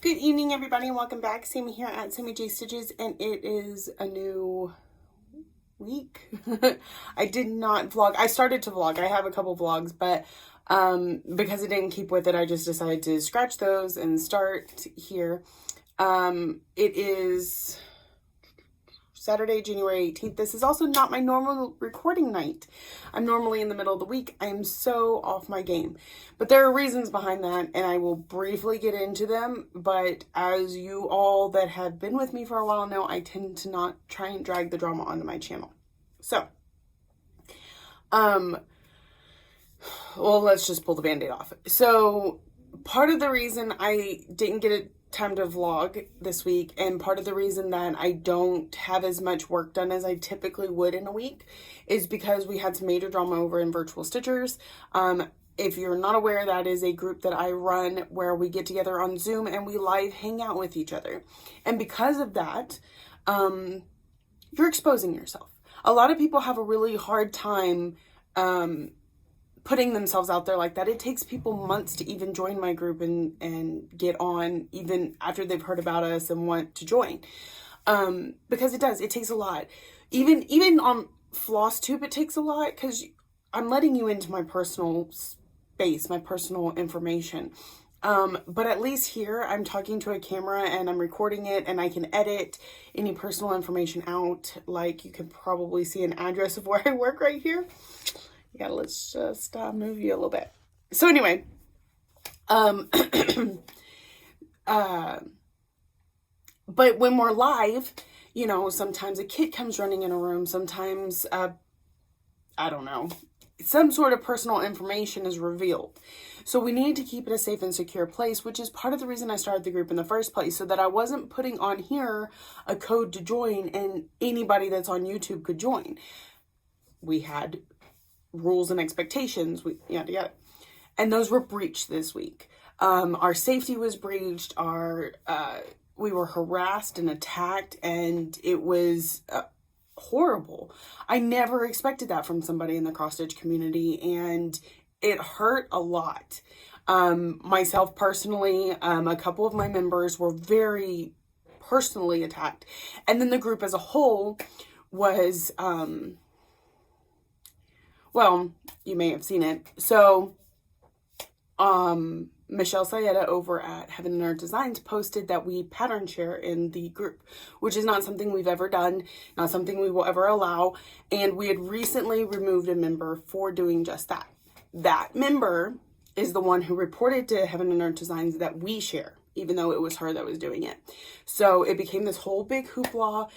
Good evening, everybody, and welcome back. Sammy here at Sammy J Stitches, and it is a new week. I did not vlog. I started to vlog. I have a couple vlogs, but because I didn't keep with it, I just decided to scratch those and start here. It is Saturday, January 18th. This is also not my normal recording night. I'm normally in the middle of the week. I am so off my game. But there are reasons behind that, and I will briefly get into them. But as you all that have been with me for a while know, I tend to not try and drag the drama onto my channel. So, well, let's just pull the Band-Aid off. So, part of the reason I didn't get a time to vlog this week, and part of the reason that I don't have as much work done as I typically would in a week, is because we had some major drama over in Virtual Stitchers. If you're not aware, that is a group that I run where we get together on Zoom and we live hang out with each other. And because of that, you're exposing yourself. A lot of people have a really hard time putting themselves out there like that. It takes people months to even join my group and get on, even after they've heard about us and want to join. Because it takes a lot. Even on FlossTube, it takes a lot, because I'm letting you into my personal space, my personal information. But at least here, I'm talking to a camera and I'm recording it, and I can edit any personal information out. Like, you can probably see an address of where I work right here. Yeah, let's just move you a little bit. So anyway, but when we're live, you know, sometimes a kid comes running in a room, sometimes, I don't know, some sort of personal information is revealed. So we need to keep it a safe and secure place, which is part of the reason I started the group in the first place, so that I wasn't putting on here a code to join and anybody that's on YouTube could join. We had rules and expectations, yada yada, and those were breached this week. Our safety was breached. We were harassed and attacked, and it was horrible. I never expected that from somebody in the cross stitch community, and it hurt a lot. Myself personally, a couple of my members were very personally attacked, and then the group as a whole was well, you may have seen it. So, Michelle Sayeda over at Heaven and Earth Designs posted that we pattern share in the group, which is not something we've ever done, not something we will ever allow. And we had recently removed a member for doing just that. That member is the one who reported to Heaven and Earth Designs that we share, even though it was her that was doing it. So it became this whole big hoopla,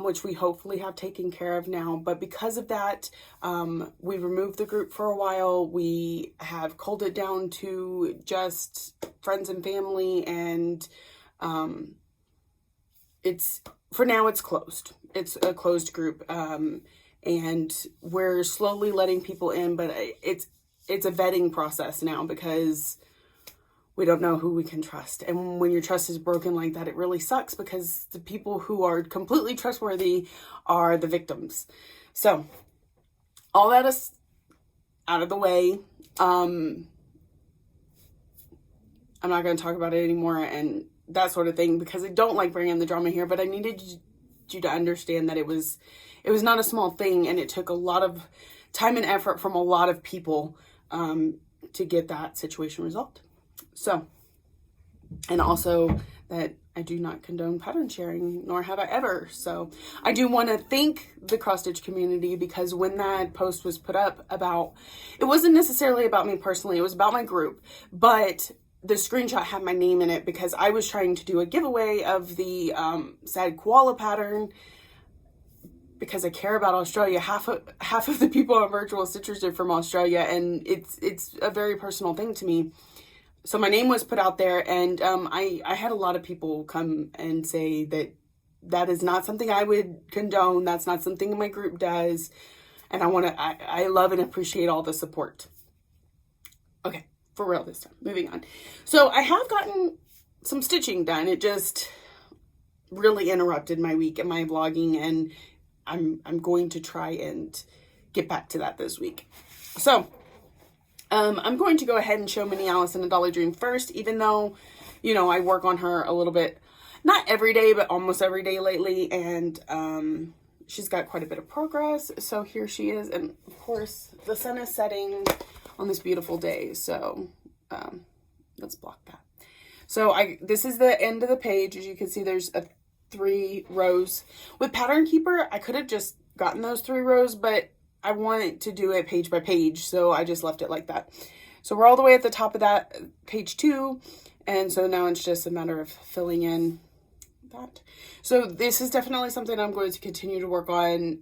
which we hopefully have taken care of now. But because of that, we removed the group for a while. We have culled it down to just friends and family, and for now it's closed. It's a closed group, and we're slowly letting people in, but it's a vetting process now, because we don't know who we can trust. And when your trust is broken like that, it really sucks, because the people who are completely trustworthy are the victims. So, all that is out of the way. I'm not going to talk about it anymore and that sort of thing, because I don't like bringing the drama here, but I needed you to understand that it was not a small thing, and it took a lot of time and effort from a lot of people to get that situation resolved. So, and also that I do not condone pattern sharing, nor have I ever. So I do want to thank the cross stitch community, because when that post was put up it wasn't necessarily about me personally, it was about my group, but the screenshot had my name in it because I was trying to do a giveaway of the sad koala pattern, because I care about Australia. Half of the people on Virtual Stitchers are from Australia, and it's a very personal thing to me. So my name was put out there, and I had a lot of people come and say that is not something I would condone. That's not something my group does. And I love and appreciate all the support. Okay, for real this time. Moving on. So I have gotten some stitching done. It just really interrupted my week and my vlogging, and I'm going to try and get back to that this week. So I'm going to go ahead and show Minnie Alice and a Dolly Dream first, even though you know, I work on her a little bit, not every day, but almost every day lately. And she's got quite a bit of progress. So here she is. And of course, the sun is setting on this beautiful day. So let's block that. So this is the end of the page. As you can see, there's 3 rows. With Pattern Keeper, I could have just gotten those 3 rows, but I wanted to do it page by page. So I just left it like that. So we're all the way at the top of that page 2. And so now it's just a matter of filling in that. So this is definitely something I'm going to continue to work on.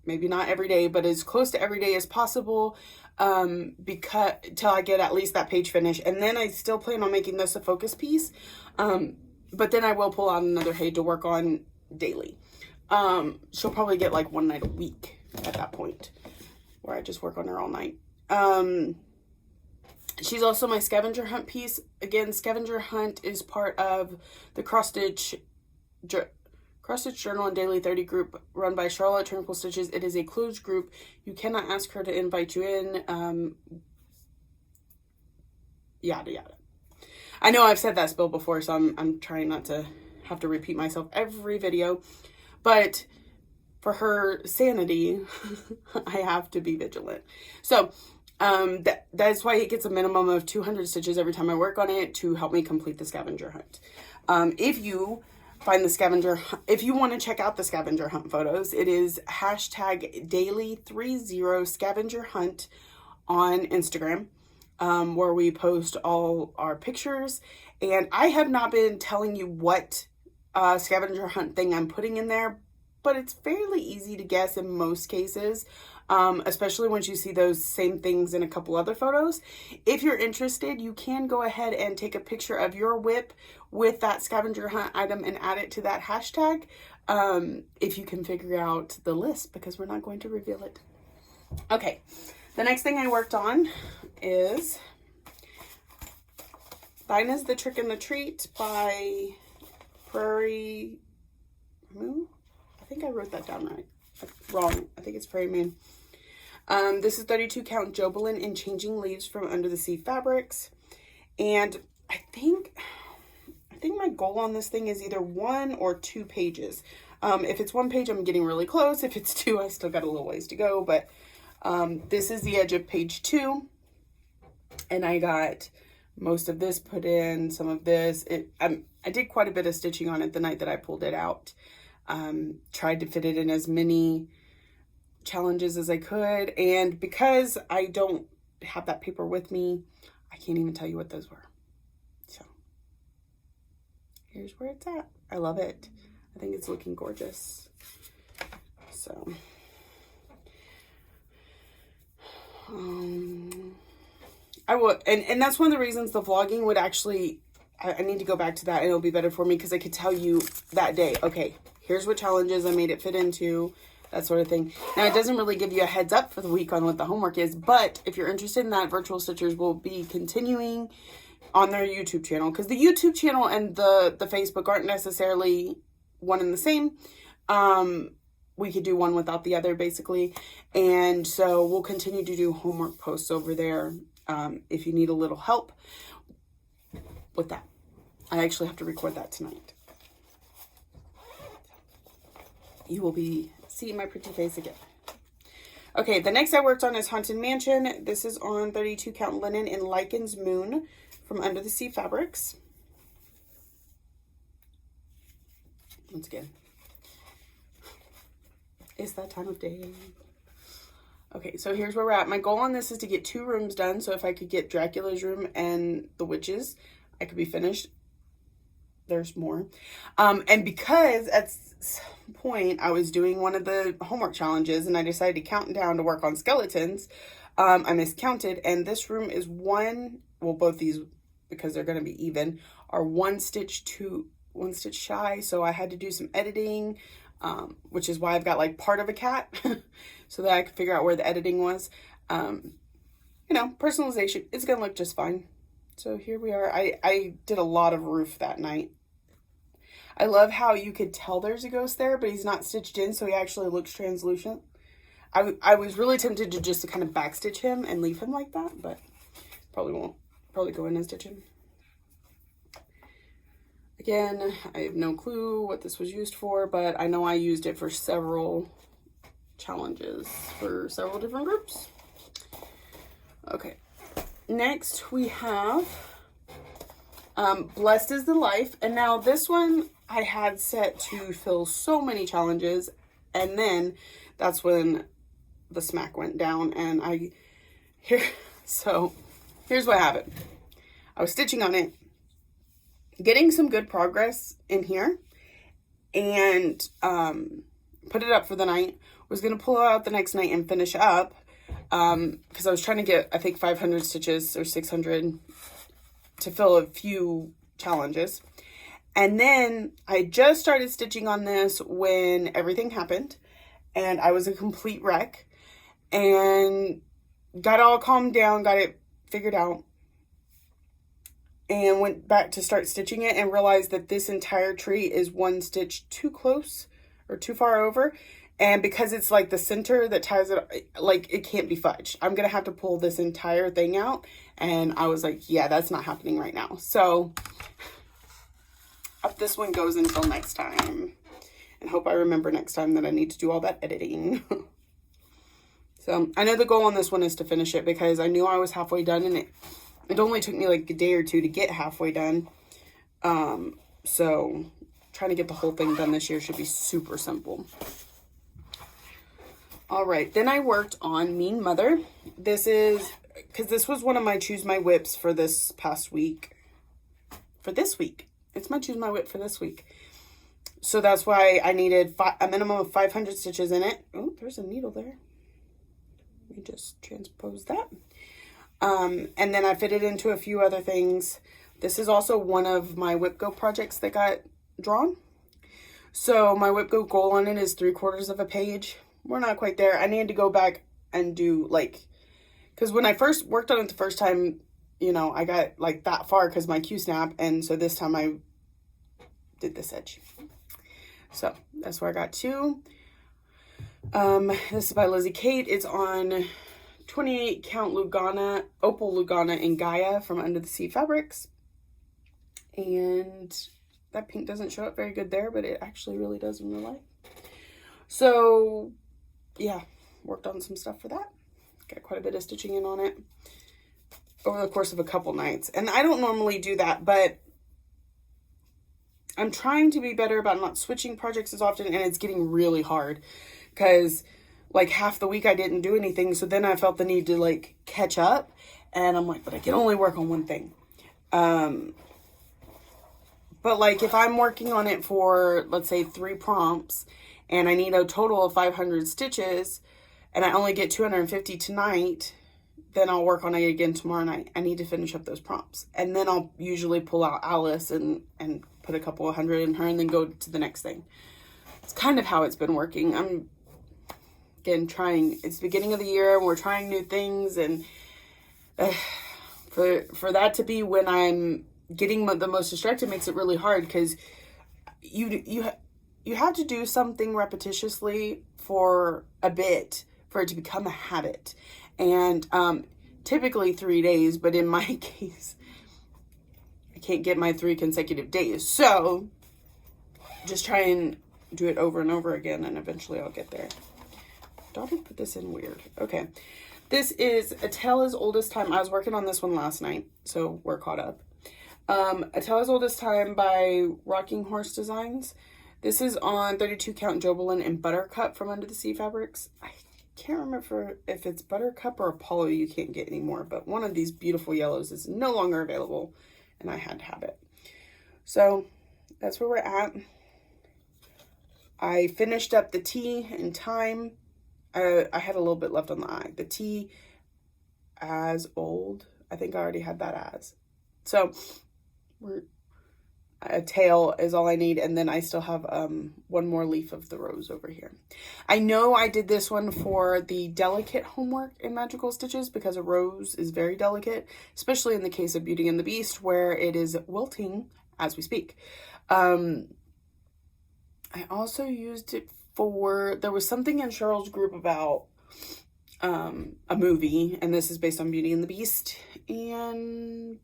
Maybe not every day, but as close to every day as possible, because till I get at least that page finished. And then I still plan on making this a focus piece. But then I will pull out another page to work on daily. She'll probably get like 1 night a week at that point, where I just work on her all night. She's also my scavenger hunt piece. Again, scavenger hunt is part of the Cross Stitch Journal and Daily 30 group run by Charlotte Tranquil Stitches. It is a closed group. You cannot ask her to invite you in. Yada yada. I know I've said that spill before, so I'm trying not to have to repeat myself every video. But for her sanity, I have to be vigilant. So that's why it gets a minimum of 200 stitches every time I work on it to help me complete the scavenger hunt. If you find if you want to check out the scavenger hunt photos, it is #daily30 scavenger hunt on Instagram, where we post all our pictures. And I have not been telling you what scavenger hunt thing I'm putting in there, but it's fairly easy to guess in most cases, especially once you see those same things in a couple other photos. If you're interested, you can go ahead and take a picture of your whip with that scavenger hunt item and add it to that hashtag, if you can figure out the list, because we're not going to reveal it. Okay, the next thing I worked on is Thine is the Trick and the Treat by Prairie Moon. I think I wrote that down right. Wrong. I think it's Prairie Moon. This is 32 count Jobelin in Changing Leaves from Under the Sea Fabrics. And I think my goal on this thing is either 1 or 2 pages. If it's 1 page, I'm getting really close. If it's 2, I still got a little ways to go. But this is the edge of page 2. And I got most of this put in, some of this. I did quite a bit of stitching on it the night that I pulled it out. Tried to fit it in as many challenges as I could. And because I don't have that paper with me, I can't even tell you what those were. So here's where it's at. I love it. I think it's looking gorgeous. So I will, and that's one of the reasons the vlogging would actually, I need to go back to that and it'll be better for me, because I could tell you that day, okay, here's what challenges I made it fit into, that sort of thing. Now, it doesn't really give you a heads up for the week on what the homework is, but if you're interested in that, Virtual Stitchers will be continuing on their YouTube channel, because the YouTube channel and the Facebook aren't necessarily one and the same. We could do one without the other, basically. And so we'll continue to do homework posts over there, if you need a little help with that. I actually have to record that tonight. You will be seeing my pretty face again. Okay, the next I worked on is Haunted Mansion. This is on 32 count linen in Lycan's Moon from Under the Sea Fabrics. Once again, it's that time of day. Okay, so here's where we're at. My goal on this is to get 2 rooms done. So if I could get Dracula's room and the witches, I could be finished. There's more. And because at some point I was doing one of the homework challenges and I decided to count down to work on skeletons, I miscounted, and this room is both these, because they're going to be even, are 1 stitch shy. So I had to do some editing, which is why I've got like part of a cat so that I could figure out where the editing was. Personalization, it's going to look just fine. So here we are. I did a lot of roof that night. I love how you could tell there's a ghost there, but he's not stitched in, so he actually looks translucent. I was really tempted to just kind of backstitch him and leave him like that, but probably won't. Probably go in and stitch him. Again, I have no clue what this was used for, but I know I used it for several challenges for several different groups. Okay, next we have Blessed is the Life. And now this one I had set to fill so many challenges, and then that's when the smack went down, and so here's what happened. I was stitching on it, getting some good progress in here, and put it up for the night. Was going to pull it out the next night and finish up, because I was trying to get, I think, 500 stitches or 600 to fill a few challenges. And then I just started stitching on this when everything happened, and I was a complete wreck, and got all calmed down, got it figured out, and went back to start stitching it and realized that this entire tree is one stitch too close or too far over. And because it's like the center that ties it, like, it can't be fudged. I'm going to have to pull this entire thing out. And I was like, yeah, that's not happening right now. So up this one goes until next time. And hope I remember next time that I need to do all that editing. So I know the goal on this one is to finish it, because I knew I was halfway done, and it only took me like a day or two to get halfway done. So trying to get the whole thing done this year should be super simple. All right, then I worked on Mean Mother. This is, because this was one of my Choose My Whips for this past week. For this week. It's my Choose My Whip for this week. So that's why I needed a minimum of 500 stitches in it. Oh, there's a needle there. Let me just transpose that. And then I fitted into a few other things. This is also one of my Whip Go projects that got drawn. So my Whip Go goal on it is 3/4 of a page. We're not quite there. I need to go back and do, like, because when I first worked on it the first time, you know, I got like that far because my Q snap, and so this time I did this edge. So that's where I got to. This is by Lizzie Kate. It's on 28 count Lugana, Opal Lugana in Gaia from Under the Sea Fabrics. And that pink doesn't show up very good there, but it actually really does in real life. So yeah, worked on some stuff for that. Got quite a bit of stitching in on it over the course of a couple nights. And I don't normally do that, but I'm trying to be better about not switching projects as often, and it's getting really hard because like half the week I didn't do anything. So then I felt the need to like catch up, and I'm like, but I can only work on one thing. But like if I'm working on it for, let's say, 3 prompts, and I need a total of 500 stitches, and I only get 250 tonight, then I'll work on it again tomorrow night. I need to finish up those prompts. And then I'll usually pull out Alice and put a couple of hundred in her, and then go to the next thing. It's kind of how it's been working. I'm, again, trying. It's the beginning of the year, and we're trying new things, and for that to be when I'm getting the most distracted makes it really hard, because you have to do something repetitiously for a bit for it to become a habit. And typically 3 days, but in my case, I can't get my 3 consecutive days. So just try and do it over and over again, and eventually I'll get there. Daughter put this in weird. Okay. This is A Tale as Old as Time. I was working on this one last night, so we're caught up. A Tale as Old as Time by Rocking Horse Designs. This is on 32 count Jobelin and Buttercup from Under the Sea Fabrics. I can't remember if it's Buttercup or Apollo you can't get anymore, but one of these beautiful yellows is no longer available, and I had to have it. So that's where we're at. I finished up the T in time. I had a little bit left on the I. The T as old. I think I already had that as. So a tail is all I need, and then I still have one more leaf of the rose over here. I know I did this one for the delicate homework in Magical Stitches, because a rose is very delicate, especially in the case of Beauty and the Beast, where it is wilting as we speak. I also used it for, there was something in Cheryl's group about a movie, and this is based on Beauty and the Beast, and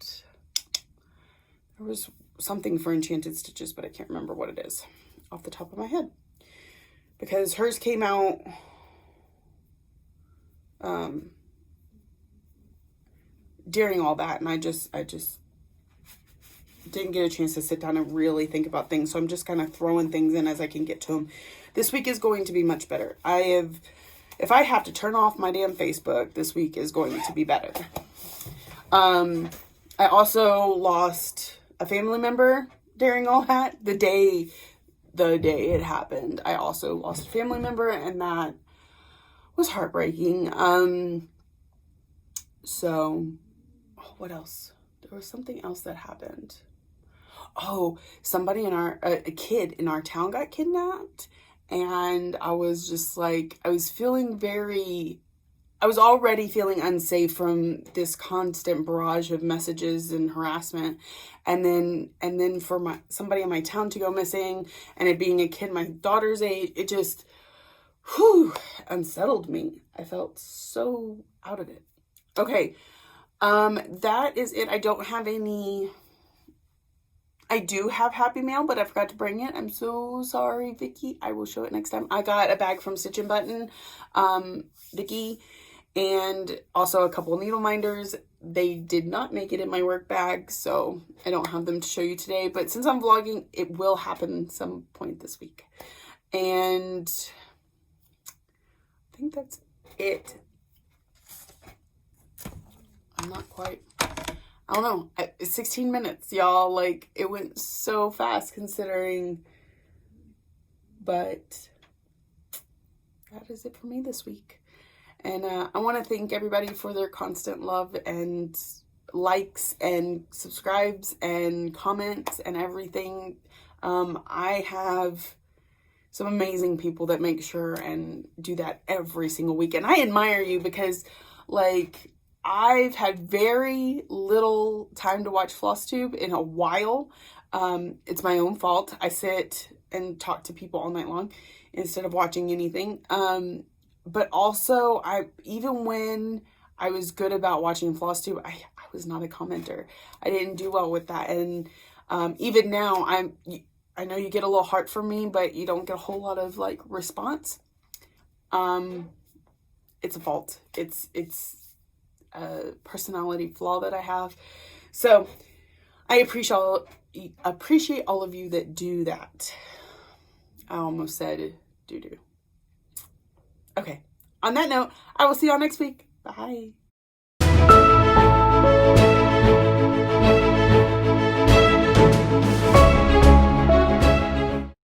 There was something for Enchanted Stitches, but I can't remember what it is off the top of my head. Because hers came out during all that, and I just didn't get a chance to sit down and really think about things, so I'm just kind of throwing things in as I can get to them. This week is going to be much better. If I have to turn off my damn Facebook, this week is going to be better. I also lost a family member during all that. The day it happened, I also lost a family member, and that was heartbreaking. So what else? There was something else that happened. Oh, somebody a kid in our town got kidnapped, and I was just like, I was already feeling unsafe from this constant barrage of messages and harassment. And then for somebody in my town to go missing, and it being a kid my daughter's age, it just, unsettled me. I felt so out of it. Okay. That is it. I don't have any. I do have Happy Mail, but I forgot to bring it. I'm so sorry, Vicky. I will show it next time. I got a bag from Stitch and Button, Vicky, and also a couple of needle minders. They did not make it in my work bag, so I don't have them to show you today. But since I'm vlogging, it will happen some point this week. And I think that's it. I'm not quite, I don't know, it's 16 minutes, y'all. Like, it went so fast considering, but that is it for me this week. And I want to thank everybody for their constant love and likes and subscribes and comments and everything. I have some amazing people that make sure and do that every single week. And I admire you because, like, I've had very little time to watch FlossTube in a while. It's my own fault. I sit and talk to people all night long instead of watching anything. But also, even when I was good about watching FlossTube, I was not a commenter. I didn't do well with that. And even now, I know you get a little heart from me, but you don't get a whole lot of, like, response. It's a fault. It's a personality flaw that I have. So I appreciate all of you that do that. I almost said do. Okay. On that note, I will see y'all next week. Bye.